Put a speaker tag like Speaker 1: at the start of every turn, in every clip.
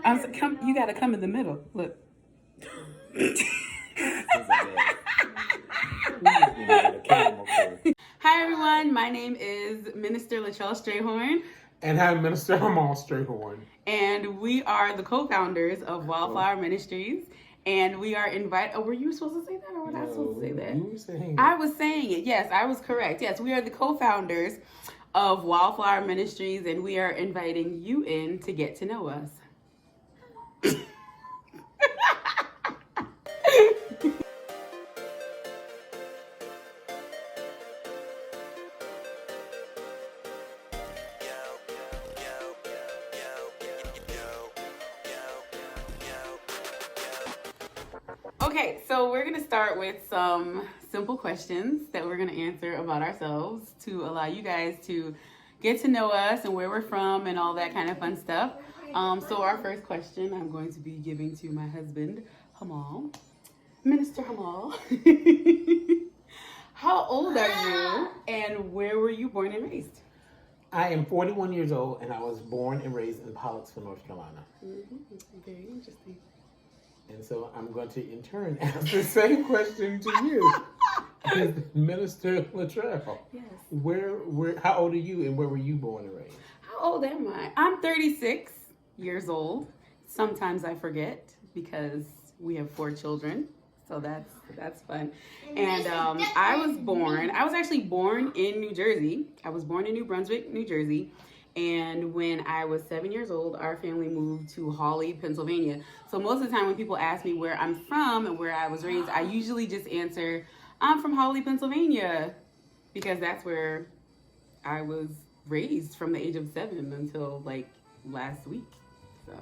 Speaker 1: You got to come in the middle. Look. Hi everyone, my name is Minister Lachelle Strayhorn.
Speaker 2: And I'm Minister Hamal Strayhorn.
Speaker 1: And we are the co-founders of Wildflower Ministries. And we are invited. Oh, were you supposed to say that, or was I supposed to say that?
Speaker 2: You were saying it.
Speaker 1: I was saying it. Yes, I was correct. Yes, we are the co-founders of Wildflower Ministries, and we are inviting you in to get to know us. Okay, so we're going to start with some simple questions that we're going to answer about ourselves to allow you guys to get to know us and where we're from and all that kind of fun stuff. So our first question I'm going to be giving to my husband, Hamal. Minister Hamal, how old are you and where were you born and raised?
Speaker 2: I am 41 years old and I was born and raised in Pollocksville, North Carolina.
Speaker 1: Very interesting.
Speaker 2: And so I'm going to, in turn, ask the same question to you, Minister Lachelle.
Speaker 1: Yes.
Speaker 2: How old are you, and where were you born and raised?
Speaker 1: How old am I? I'm 36 years old. Sometimes I forget because we have 4 children, so that's fun. And I was actually born in New Jersey. I was born in New Brunswick, New Jersey. And when I was 7 years old, our family moved to Hawley, Pennsylvania. So most of the time when people ask me where I'm from and where I was raised, I usually just answer, I'm from Hawley, Pennsylvania, because that's where I was raised from the age of 7 until like last week. So,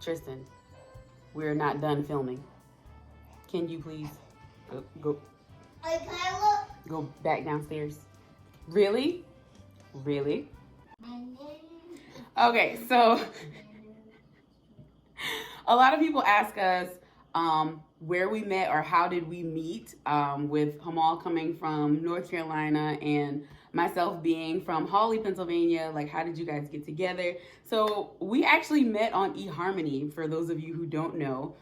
Speaker 1: Tristan, we're not done filming. Can you please go back downstairs? Really? Okay, so a lot of people ask us where we met or how did we meet, with Hamal coming from North Carolina and myself being from Hawley, Pennsylvania. Like, how did you guys get together? So we actually met on eHarmony, for those of you who don't know.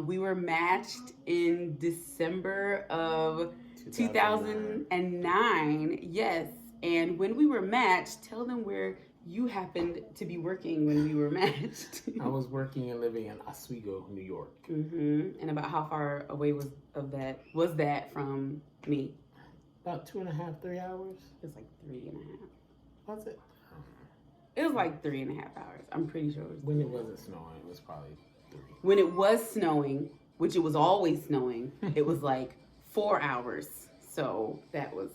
Speaker 1: We were matched in December of 2009, yes. And when we were matched, tell them where you happened to be working when we were matched.
Speaker 2: I was working and living in Oswego, New York.
Speaker 1: And about how far away was that from me?
Speaker 2: About 2.5, 3 hours.
Speaker 1: It was like 3.5.
Speaker 2: Was it?
Speaker 1: It was like 3.5 hours. I'm pretty sure it was.
Speaker 2: When it wasn't snowing, it was probably 3.
Speaker 1: When it was snowing, which it was always snowing, it was like 4 hours. So that was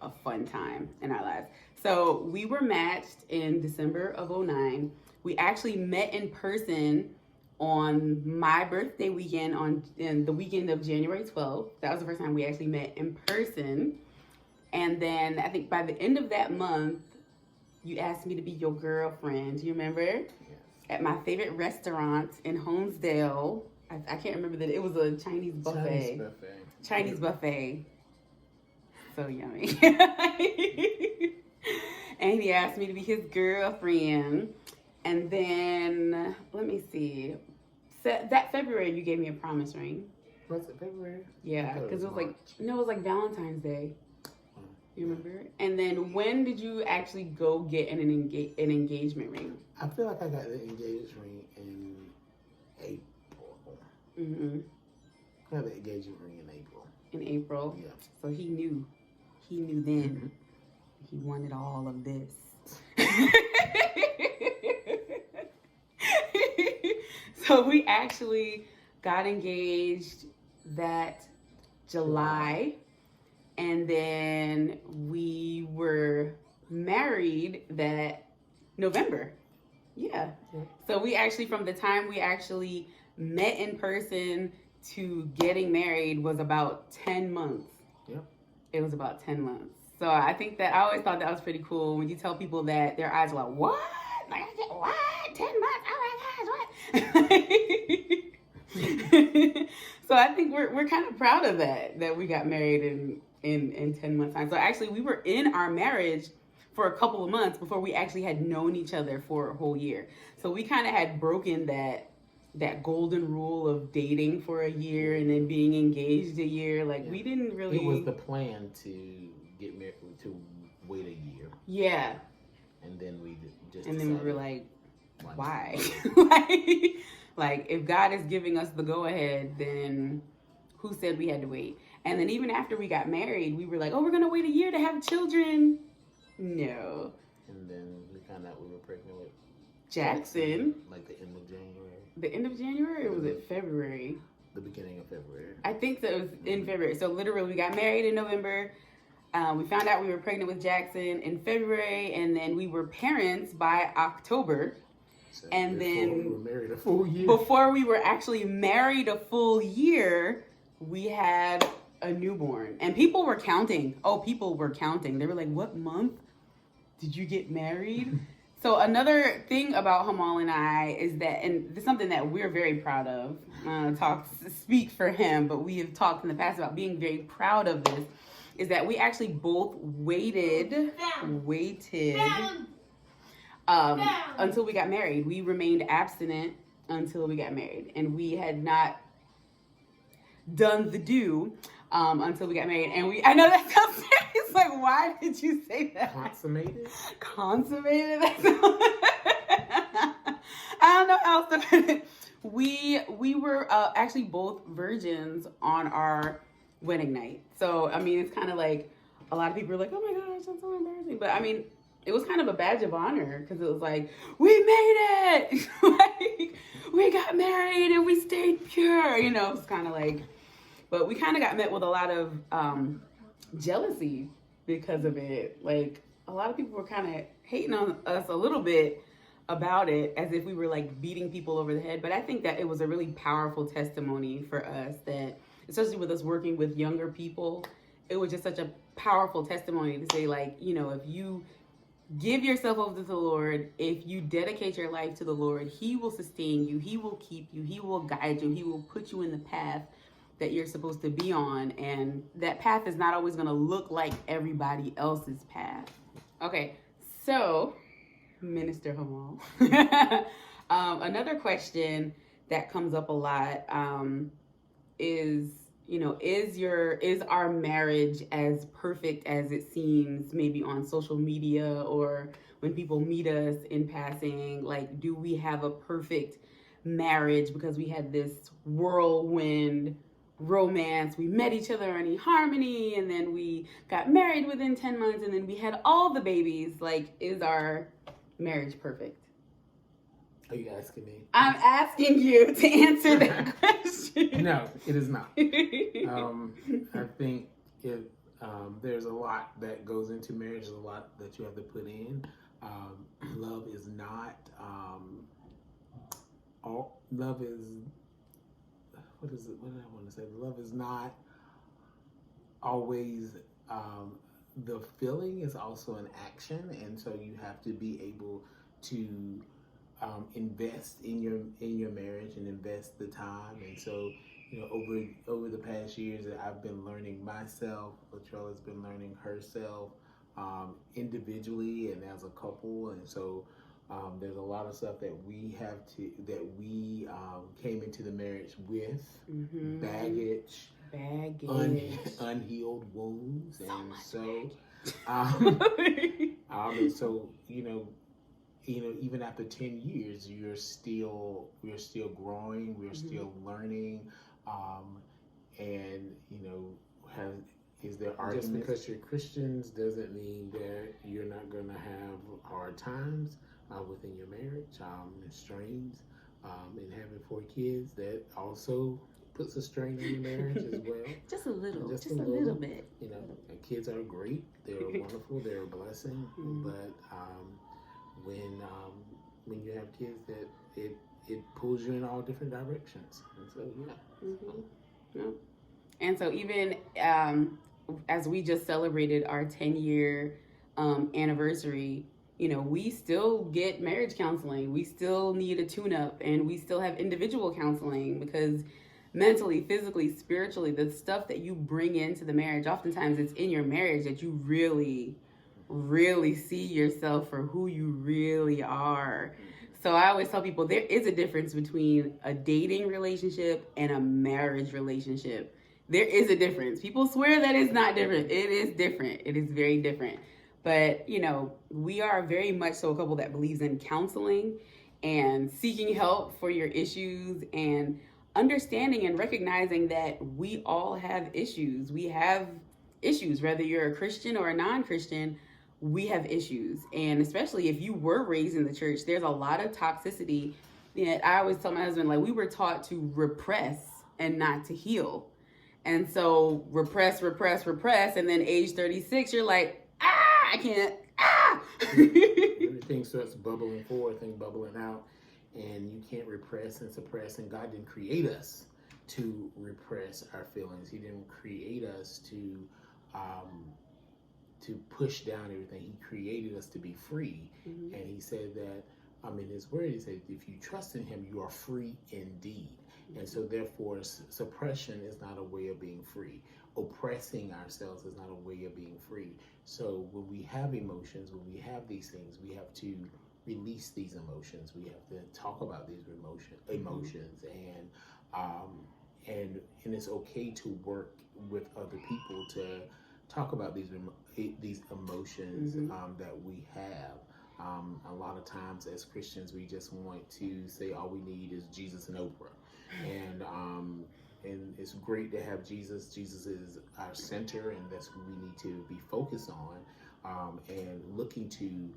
Speaker 1: a fun time in our lives. So we were matched in December of 2009. We actually met in person on my birthday weekend, in the weekend of January 12th. That was the first time we actually met in person. And then I think by the end of that month, you asked me to be your girlfriend. Do you remember? Yes. At my favorite restaurant in Holmesdale. I can't remember that. It was a Chinese buffet. Chinese buffet. So yummy. And he asked me to be his girlfriend. And then, let me see. That February, you gave me a promise ring.
Speaker 2: Was it February?
Speaker 1: Yeah, because it was like Valentine's Day. You remember? And then when did you actually go get an engagement ring?
Speaker 2: I feel like I got the engagement ring in April. I got the engagement ring in April.
Speaker 1: In April?
Speaker 2: Yeah.
Speaker 1: So he knew. He knew then. He wanted all of this. So we actually got engaged that July. And then we were married that November. Yeah. So we actually, from the time we actually met in person to getting married was about 10 months.
Speaker 2: Yep.
Speaker 1: It was about 10 months. So I think that I always thought that was pretty cool when you tell people that, their eyes are like, what? Like, what? 10 months? Oh my gosh, what? So I think we're kind of proud of that we got married in 10 months time. So actually we were in our marriage for a couple of months before we actually had known each other for a whole year. So we kind of had broken that golden rule of dating for a year and then being engaged a year. Like, we didn't really...
Speaker 2: It was the plan to get married, to wait a year.
Speaker 1: Yeah.
Speaker 2: And then we just
Speaker 1: And
Speaker 2: decided,
Speaker 1: then we were like, why?
Speaker 2: Why?
Speaker 1: like, if God is giving us the go-ahead, then who said we had to wait? And then even after we got married, we were like, oh, we're going to wait a year to have children. No.
Speaker 2: And then we found out we were pregnant with
Speaker 1: Jackson.
Speaker 2: Like the end of January.
Speaker 1: The end of January, or was it February?
Speaker 2: The beginning of February.
Speaker 1: I think that it was in February. So literally, we got married in November. We found out we were pregnant with Jackson in February, and then we were parents by October.
Speaker 2: So
Speaker 1: and then
Speaker 2: we were married a full year.
Speaker 1: Before we were actually married a full year, we had a newborn. And people were counting. Oh, people were counting. They were like, what month did you get married? So another thing about Hamal and I is that, and this is something that we're very proud of, speak for him, but we have talked in the past about being very proud of this, is that we actually both waited until we got married. We remained abstinent until we got married, and we had not done the do until we got married. And I know that sounds serious. Like, why did you say that?
Speaker 2: Consummated?
Speaker 1: Consummated? I don't know how else to put it. We were actually both virgins on our wedding night. So, I mean, it's kind of like, a lot of people are like, oh my gosh, that's so embarrassing. But, I mean, it was kind of a badge of honor, because it was like, we made it! Like, we got married and we stayed pure. You know, it's kind of like, but we kind of got met with a lot of jealousy because of it. Like, a lot of people were kind of hating on us a little bit about it, as if we were like beating people over the head. But I think that it was a really powerful testimony for us, that especially with us working with younger people, it was just such a powerful testimony to say, like, you know, if you give yourself over to the Lord, if you dedicate your life to the Lord, he will sustain you, he will keep you, he will guide you, he will put you in the path that you're supposed to be on. And that path is not always going to look like everybody else's path. Okay, so Minister Hamal. Another question that comes up a lot is, you know, is our marriage as perfect as it seems, maybe on social media or when people meet us in passing? Like, do we have a perfect marriage because we had this whirlwind romance? We met each other in harmony, and then we got married within 10 months, and then we had all the babies. Like, is our marriage perfect?
Speaker 2: Are you asking me?
Speaker 1: I'm asking you to answer that question.
Speaker 2: No, it is not. I think there's a lot that goes into marriage. There's a lot that you have to put in. Love is not love is, what is it? What did I want to say? Love is not always the feeling, is also an action, and so you have to be able to invest in your marriage and invest the time. And so, you know, over the past years that I've been learning myself, Latrella's been learning herself individually and as a couple, and so there's a lot of stuff that we came into the marriage with, baggage, unhealed wounds, and so and so, you know, even after 10 years, we're still growing, we're still learning, and, you know, is there arguments? Just because you're Christians doesn't mean that you're not going to have hard times within your marriage, and strains, and having 4 kids, that also puts a strain on your marriage as well.
Speaker 1: Just a little bit.
Speaker 2: You know, and kids are great. They're wonderful. They're a blessing. But when you have kids, that it pulls you in all different directions. And so, yeah.
Speaker 1: And so even as we just celebrated our 10-year anniversary, you know, we still get marriage counseling. We still need a tune-up, and we still have individual counseling, because mentally, physically, spiritually, the stuff that you bring into the marriage, oftentimes it's in your marriage that you really really see yourself for who you really are. So I always tell people there is a difference between a dating relationship and a marriage relationship. There is a difference. People swear that it's not different. It is different. It is very different. But, you know, we are very much so a couple that believes in counseling and seeking help for your issues and understanding and recognizing that we all have issues. We have issues, whether you're a Christian or a non-Christian, we have issues. And especially if you were raised in the church, there's a lot of toxicity. And I always tell my husband, like, we were taught to repress and not to heal. And so repress, and then age 36, you're like, I can't,
Speaker 2: Everything starts bubbling forward, things bubbling out, and you can't repress and suppress. And God didn't create us to repress our feelings. He didn't create us to push down everything. He created us to be free. Mm-hmm. And he said that, in his word, he said, if you trust in him, you are free indeed. Mm-hmm. And so therefore, suppression is not a way of being free. Oppressing ourselves is not a way of being free. So when we have emotions, when we have these things, we have to release these emotions. We have to talk about these emotions, and it's okay to work with other people to talk about these emotions that we have. A lot of times as Christians, we just want to say all we need is Jesus and Oprah. And it's great to have Jesus. Jesus is our center, and that's who we need to be focused on and looking to.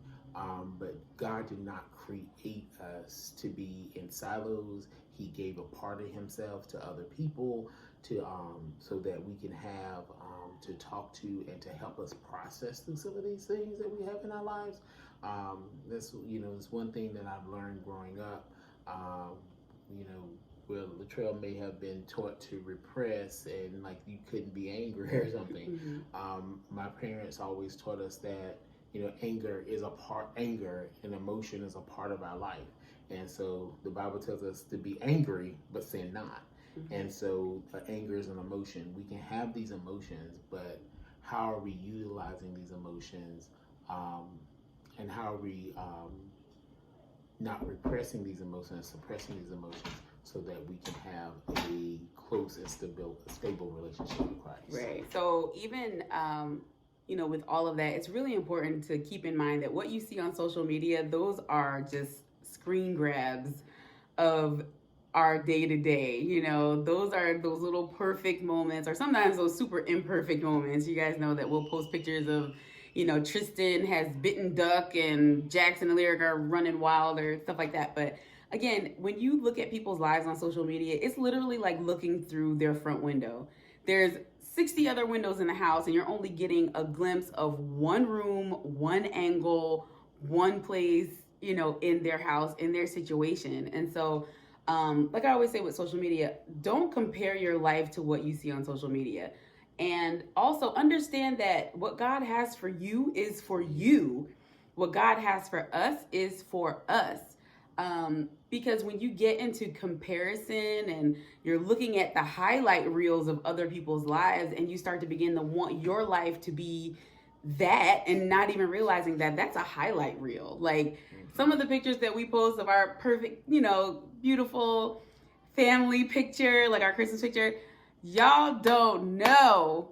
Speaker 2: But God did not create us to be in silos. He gave a part of himself to other people to so that we can have to talk to and to help us process through some of these things that we have in our lives. That's it's one thing that I've learned growing up. Well, Latrell may have been taught to repress and like you couldn't be angry or something. My parents always taught us that anger and emotion is a part of our life, and so the Bible tells us to be angry but sin not. And so anger is an emotion. We can have these emotions, but how are we utilizing these emotions, and how are we not repressing these emotions, suppressing these emotions, so that we can have a close and stable relationship with Christ.
Speaker 1: Right. So even, with all of that, it's really important to keep in mind that what you see on social media, those are just screen grabs of our day-to-day. Those are those little perfect moments, or sometimes those super imperfect moments. You guys know that we'll post pictures of, Tristan has bitten duck and Jackson and Lyric are running wild or stuff like that. But again, when you look at people's lives on social media, it's literally like looking through their front window. There's 60 other windows in the house, and you're only getting a glimpse of one room, one angle, one place, in their house, in their situation. And so, like I always say with social media, don't compare your life to what you see on social media. And also understand that what God has for you is for you. What God has for us is for us. Because when you get into comparison and you're looking at the highlight reels of other people's lives, and you start to begin to want your life to be that, and not even realizing that that's a highlight reel. Like some of the pictures that we post of our perfect, beautiful family picture, like our Christmas picture, y'all don't know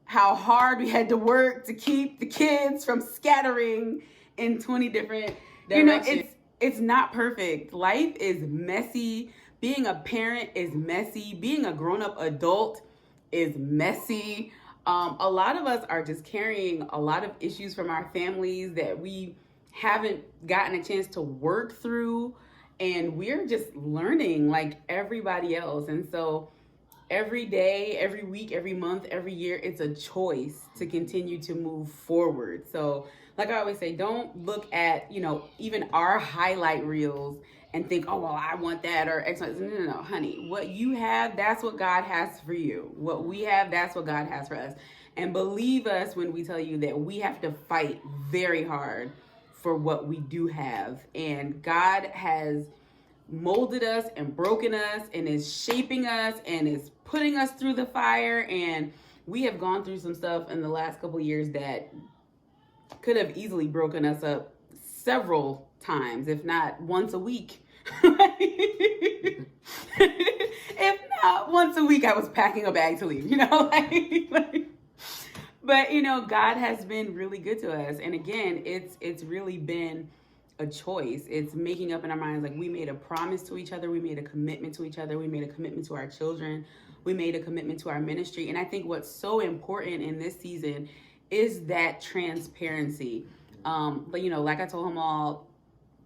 Speaker 1: how hard we had to work to keep the kids from scattering in 20 different directions. It's not perfect. Life is messy. Being a parent is messy. Being a grown-up adult is messy. A lot of us are just carrying a lot of issues from our families that we haven't gotten a chance to work through. And we're just learning like everybody else. And so every day, every week, every month, every year, it's a choice to continue to move forward. So like I always say, don't look at, even our highlight reels and think, oh, well, I want that or X. No, honey. What you have, that's what God has for you. What we have, that's what God has for us. And believe us when we tell you that we have to fight very hard for what we do have. And God has molded us and broken us and is shaping us and is putting us through the fire. And we have gone through some stuff in the last couple of years that could have easily broken us up several times, if not once a week. If not once a week, I was packing a bag to leave, but God has been really good to us. And again, it's really been a choice. It's making up in our minds, like, we made a promise to each other. We made a commitment to each other. We made a commitment to our children. We made a commitment to our ministry. And I think what's so important in this season is that transparency. But like I told him all,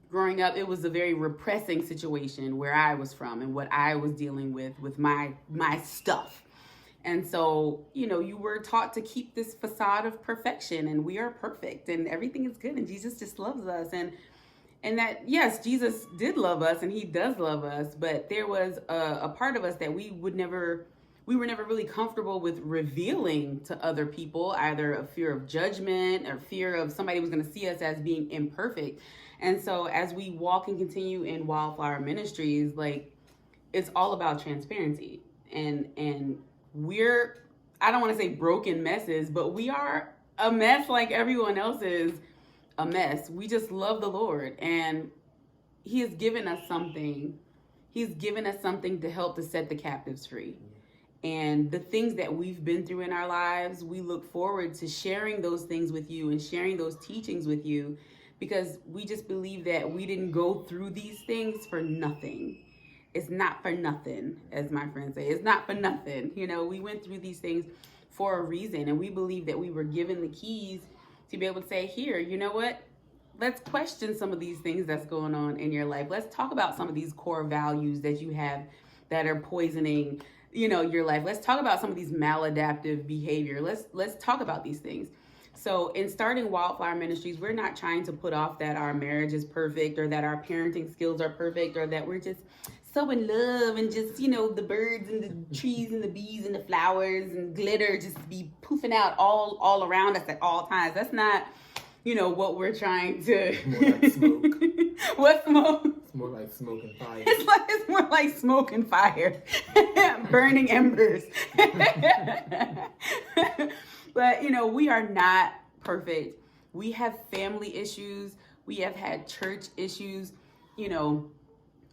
Speaker 1: growing up, it was a very repressing situation where I was from and what I was dealing with my stuff. And so, you were taught to keep this facade of perfection, and we are perfect and everything is good and Jesus just loves us. And that, yes, Jesus did love us and he does love us, but there was a part of us that we were never really comfortable with revealing to other people, either a fear of judgment or fear of somebody was going to see us as being imperfect. And so as we walk and continue in Wildflower Ministries, like, it's all about transparency. And we're, I don't want to say broken messes, but we are a mess like everyone else is a mess. We just love the Lord, and he has given us something. He's given us something to help to set the captives free. And the things that we've been through in our lives, we look forward to sharing those things with you and sharing those teachings with you, because we just believe that we didn't go through these things for nothing. It's not for nothing, as my friends say. It's not for nothing. We went through these things for a reason, and we believe that we were given the keys to be able to say, here, you know what? Let's question some of these things that's going on in your life. Let's talk about some of these core values that you have that are poisoning, your life. Let's talk about some of these maladaptive behavior. Let's talk about these things. So in starting Wildflower Ministries, we're not trying to put off that our marriage is perfect or that our parenting skills are perfect or that we're just so in love and just, the birds and the trees and the bees and the flowers and glitter just be poofing out all around us at all times. That's not, what we're trying to.
Speaker 2: More like smoke.
Speaker 1: What smoke?
Speaker 2: It's more like smoke and fire.
Speaker 1: It's more like smoke and fire. Burning embers. But, we are not perfect. We have family issues. We have had church issues,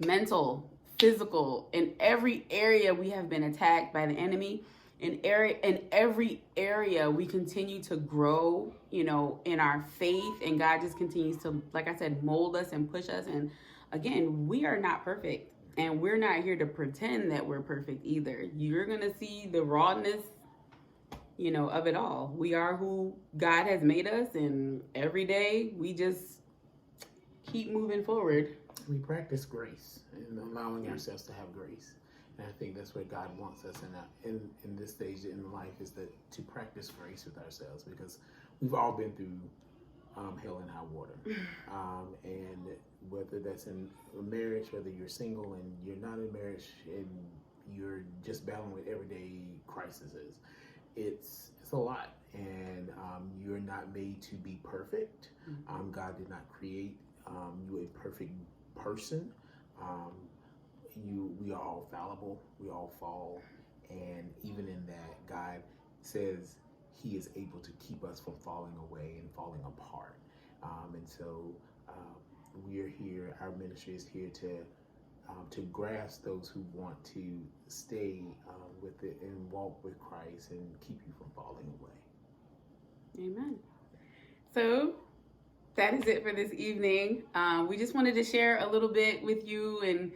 Speaker 1: mental, physical. In every area we have been attacked by the enemy. In every area we continue to grow, in our faith, and God just continues to, like I said, mold us and push us. And again, we are not perfect, and we're not here to pretend that we're perfect either. You're going to see the rawness, of it all. We are who God has made us, and every day we just keep moving forward.
Speaker 2: We practice grace and allowing ourselves to have grace. And I think that's what God wants us in this stage in life, is that to practice grace with ourselves, because we've all been through hell and high water. And whether that's in a marriage, whether you're single and you're not in marriage and you're just battling with everyday crises, it's a lot. And you're not made to be perfect. God did not create you a perfect person. We are all fallible. We all fall. And even in that, God says he is able to keep us from falling away and falling apart. And so we are here, our ministry is here to grasp those who want to stay with it and walk with Christ and keep you from falling away.
Speaker 1: Amen. So that is it for this evening. We just wanted to share a little bit with you and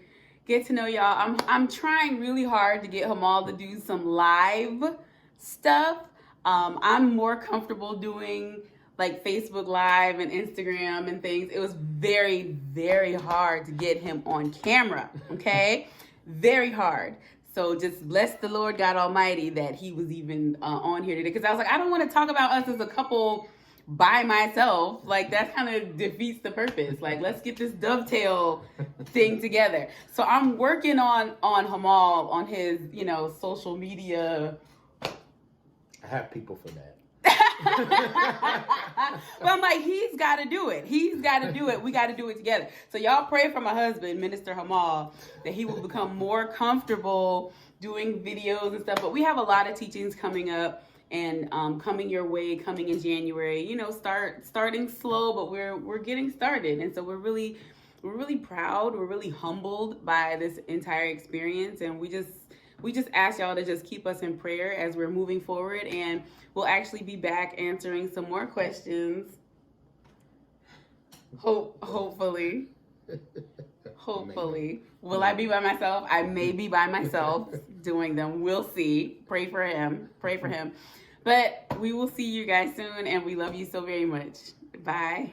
Speaker 1: get to know y'all. I'm trying really hard to get Hamal to do some live stuff. I'm more comfortable doing like Facebook Live and Instagram and things. It was very, very hard to get him on camera, okay? Very hard. So just bless the Lord God Almighty that he was even on here today. Because I was like, I don't want to talk about us as a couple by myself. Like, that kind of defeats the purpose. Like, let's get this dovetail thing together. So I'm working on Hamal on his, social media.
Speaker 2: I have people for that.
Speaker 1: But I'm like, he's got to do it. He's got to do it. We got to do it together. So y'all pray for my husband, Minister Hamal, that he will become more comfortable doing videos and stuff. But we have a lot of teachings coming up. and coming your way, coming in January. You know, starting slow, but we're getting started, and so we're really proud. We're really humbled by this entire experience, and we just ask y'all to just keep us in prayer as we're moving forward, and we'll actually be back answering some more questions. Hopefully. Hopefully. Will I be by myself? I may be by myself doing them. We'll see. Pray for him. But we will see you guys soon, and we love you so very much. Bye.